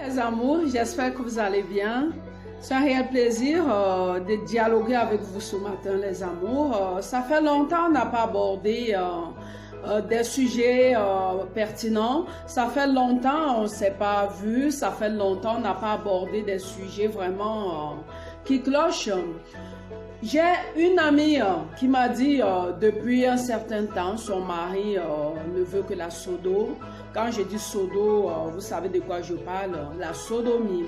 Les amours, j'espère que vous allez bien. C'est un réel plaisir de dialoguer avec vous ce matin, les amours. Ça fait longtemps qu'on n'a pas abordé des sujets pertinents. Ça fait longtemps on ne s'est pas vu. Ça fait longtemps qu'on n'a pas abordé des sujets vraiment qui clochent. J'ai une amie qui m'a dit depuis un certain temps, son mari ne veut que la sodo. Quand je dis sodo, vous savez de quoi je parle, la sodomie.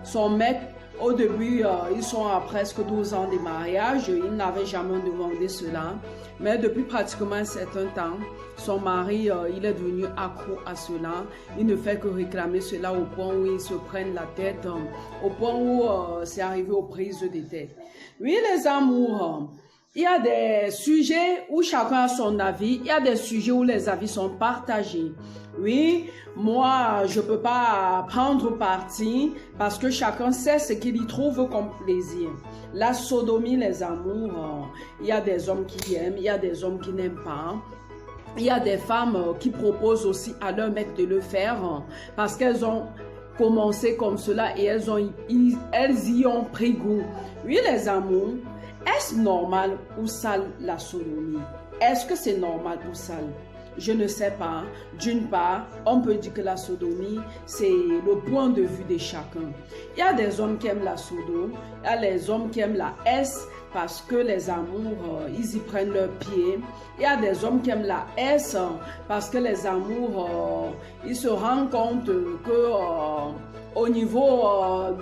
Son mec, au début, ils sont à presque 12 ans de mariage, il n'avait jamais demandé cela. Mais depuis pratiquement un certain temps, son mari, il est devenu accro à cela. Il ne fait que réclamer cela au point où ils se prennent la tête, au point où c'est arrivé aux prises de tête. Oui, les amours, il y a des sujets où chacun a son avis, il y a des sujets où les avis sont partagés. Oui, moi, je ne peux pas prendre parti parce que chacun sait ce qu'il y trouve comme plaisir. La sodomie, les amours, il y a des hommes qui aiment, il y a des hommes qui n'aiment pas. Il y a des femmes qui proposent aussi à leur mec de le faire parce qu'elles ont commencé comme cela et elles y ont pris goût. Oui, les amours, est-ce normal ou sale la sodomie? Est-ce que c'est normal ou sale? Je ne sais pas. D'une part, on peut dire que la sodomie, c'est le point de vue de chacun. Il y a des hommes qui aiment la sodo, il y a les hommes qui aiment la S parce que les amours, ils y prennent leur pied. Il y a des hommes qui aiment la S parce que les amours, ils se rendent compte que au niveau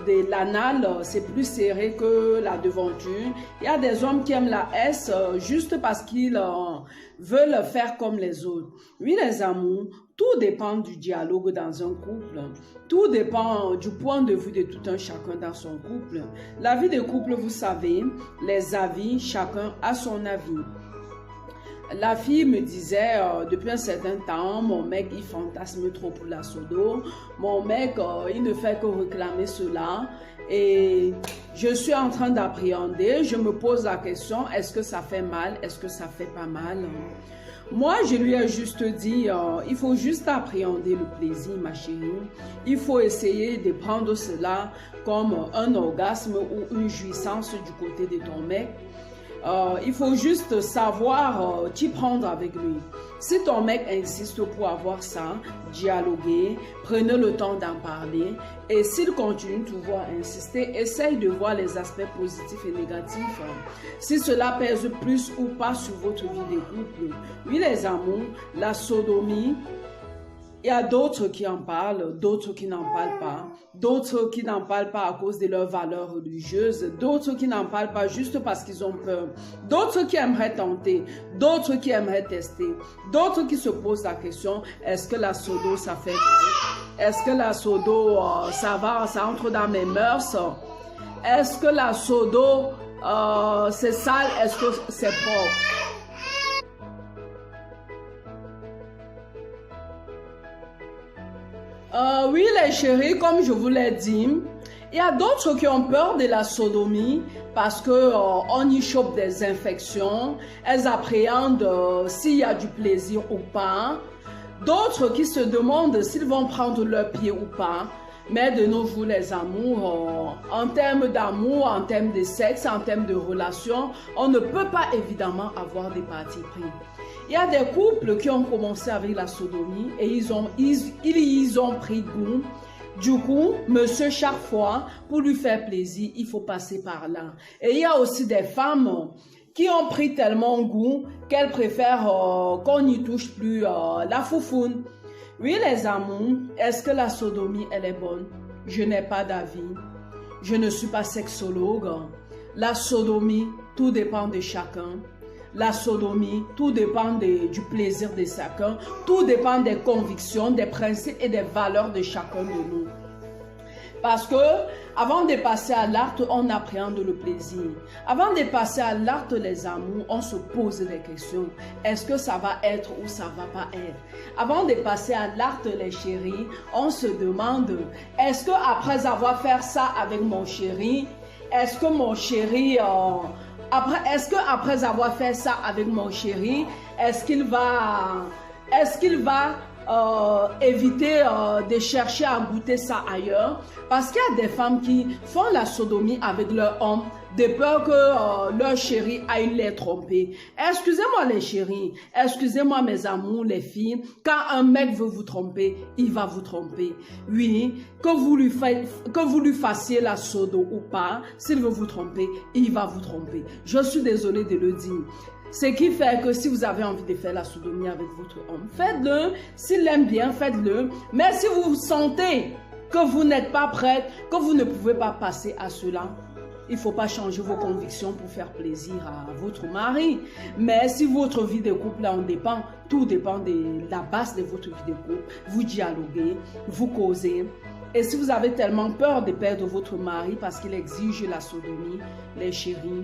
de l'anal, c'est plus serré que la devanture. Il y a des hommes qui aiment la S juste parce qu'ils veulent faire comme les autres. Oui, les amours, tout dépend du dialogue dans un couple. Tout dépend du point de vue de tout un chacun dans son couple. La vie de couple, vous savez, les avis, chacun a son avis. La fille me disait depuis un certain temps, mon mec il fantasme trop pour la sodo, mon mec il ne fait que réclamer cela et je suis en train d'appréhender, je me pose la question, est-ce que ça fait mal, est-ce que ça fait pas mal? Moi je lui ai juste dit, il faut juste appréhender le plaisir ma chérie, il faut essayer de prendre cela comme un orgasme ou une jouissance du côté de ton mec. Il faut juste savoir t'y prendre avec lui. Si ton mec insiste pour avoir ça, dialoguer, prenez le temps d'en parler. Et s'il continue toujours à insister, essaye de voir les aspects positifs et négatifs. Si cela pèse plus ou pas sur votre vie de couple. Oui, les amours, la sodomie, il y a d'autres qui en parlent, d'autres qui n'en parlent pas, d'autres qui n'en parlent pas à cause de leurs valeurs religieuses, d'autres qui n'en parlent pas juste parce qu'ils ont peur, d'autres qui aimeraient tenter, d'autres qui aimeraient tester, d'autres qui se posent la question, est-ce que la sodo ça fait mal? Est-ce que la sodo ça va, ça entre dans mes mœurs? Est-ce que la sodo c'est sale? Est-ce que c'est propre? Oui, les chéris, comme je vous l'ai dit, il y a d'autres qui ont peur de la sodomie parce que on y chope des infections. Elles appréhendent s'il y a du plaisir ou pas. D'autres qui se demandent s'ils vont prendre leur pied ou pas. Mais de nos jours, les amours, en termes d'amour, en termes de sexe, en termes de relations, on ne peut pas évidemment avoir des partis pris. Il y a des couples qui ont commencé avec la sodomie et ils ont pris goût. Du coup, monsieur, chaque fois, pour lui faire plaisir, il faut passer par là. Et il y a aussi des femmes qui ont pris tellement goût qu'elles préfèrent qu'on n'y touche plus la foufoune. Oui, les amours, est-ce que la sodomie, elle est bonne? Je n'ai pas d'avis. Je ne suis pas sexologue. La sodomie, tout dépend de chacun. La sodomie, tout dépend du plaisir de chacun. Tout dépend des convictions, des principes et des valeurs de chacun de nous. Parce que avant de passer à l'acte, on appréhende le plaisir. Avant de passer à l'acte, les amours, on se pose des questions. Est-ce que ça va être ou ça va pas être? Avant de passer à l'acte, les chéris, on se demande, est-ce que après avoir fait ça avec mon chéri, est-ce que mon chéri, après avoir fait ça avec mon chéri, est-ce qu'il va éviter de chercher à goûter ça ailleurs. Parce qu'il y a des femmes qui font la sodomie avec leur homme de peur que leur chéri aille les tromper. Excusez-moi les chéris, excusez-moi mes amours, les filles, quand un mec veut vous tromper, il va vous tromper. Oui, que vous lui fassiez la sodo ou pas, s'il veut vous tromper, il va vous tromper. Je suis désolée de le dire. Ce qui fait que si vous avez envie de faire la sodomie avec votre homme, faites-le. S'il l'aime bien, faites-le. Mais si vous sentez que vous n'êtes pas prête, que vous ne pouvez pas passer à cela, il ne faut pas changer vos convictions pour faire plaisir à votre mari. Mais si votre vie de couple en dépend, tout dépend de la base de votre vie de couple. Vous dialoguez, vous causez. Et si vous avez tellement peur de perdre votre mari parce qu'il exige la sodomie, les chéris,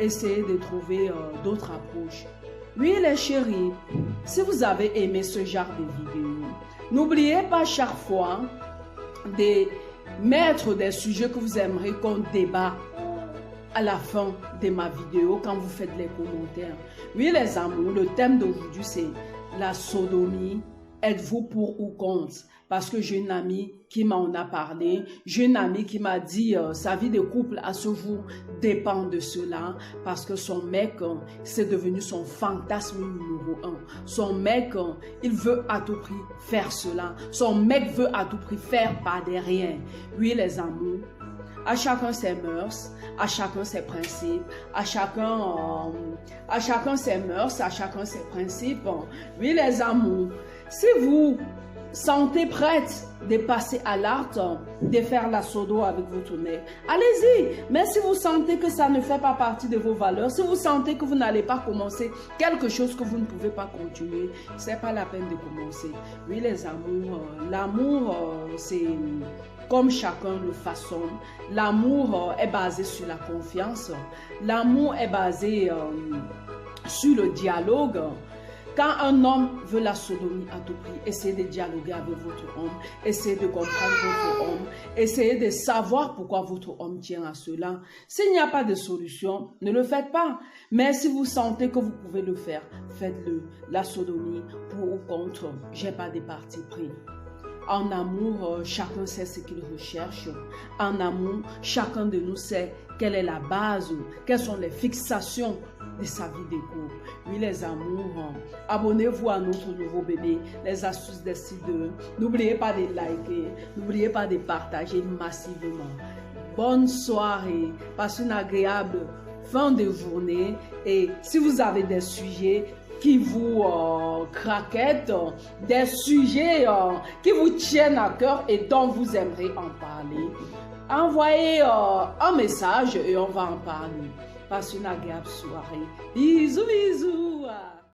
essayez de trouver d'autres approches. Oui, les chéris, si vous avez aimé ce genre de vidéo, n'oubliez pas chaque fois de mettre des sujets que vous aimeriez qu'on débat à la fin de ma vidéo quand vous faites les commentaires. Oui, les amours, le thème d'aujourd'hui, c'est la sodomie. Êtes-vous pour ou contre? Parce que j'ai une amie qui m'en a parlé. J'ai une amie qui m'a dit sa vie de couple à ce jour dépend de cela. Parce que son mec, c'est devenu son fantasme numéro 1. Son mec, il veut à tout prix faire cela. Son mec veut à tout prix faire pas derrière. Oui, les amours. À chacun ses mœurs, à chacun ses principes, à chacun ses mœurs, à chacun ses principes. Oui, les amours, si vous sentez prête de passer à l'acte, de faire la sodo avec votre mec, allez-y. Mais si vous sentez que ça ne fait pas partie de vos valeurs, si vous sentez que vous n'allez pas commencer quelque chose que vous ne pouvez pas continuer, c'est pas la peine de commencer. Oui, les amours, l'amour, c'est comme chacun le façonne. L'amour est basé sur la confiance. L'amour est basé sur le dialogue. Quand un homme veut la sodomie à tout prix, essayez de dialoguer avec votre homme, essayez de comprendre votre homme, essayez de savoir pourquoi votre homme tient à cela. S'il n'y a pas de solution, ne le faites pas. Mais si vous sentez que vous pouvez le faire, faites-le. La sodomie, pour ou contre, j'ai pas de parti pris. En amour, chacun sait ce qu'il recherche. En amour, chacun de nous sait quelle est la base, quelles sont les fixations de sa vie de couple. Oui, les amours, abonnez-vous à notre nouveau bébé, les astuces des cideux. N'oubliez pas de liker, n'oubliez pas de partager massivement. Bonne soirée, passez une agréable fin de journée. Et si vous avez des sujets qui vous craquettent, des sujets qui vous tiennent à cœur et dont vous aimeriez en parler, envoyez un message et on va en parler. Passez une agréable soirée. Bisous, bisous.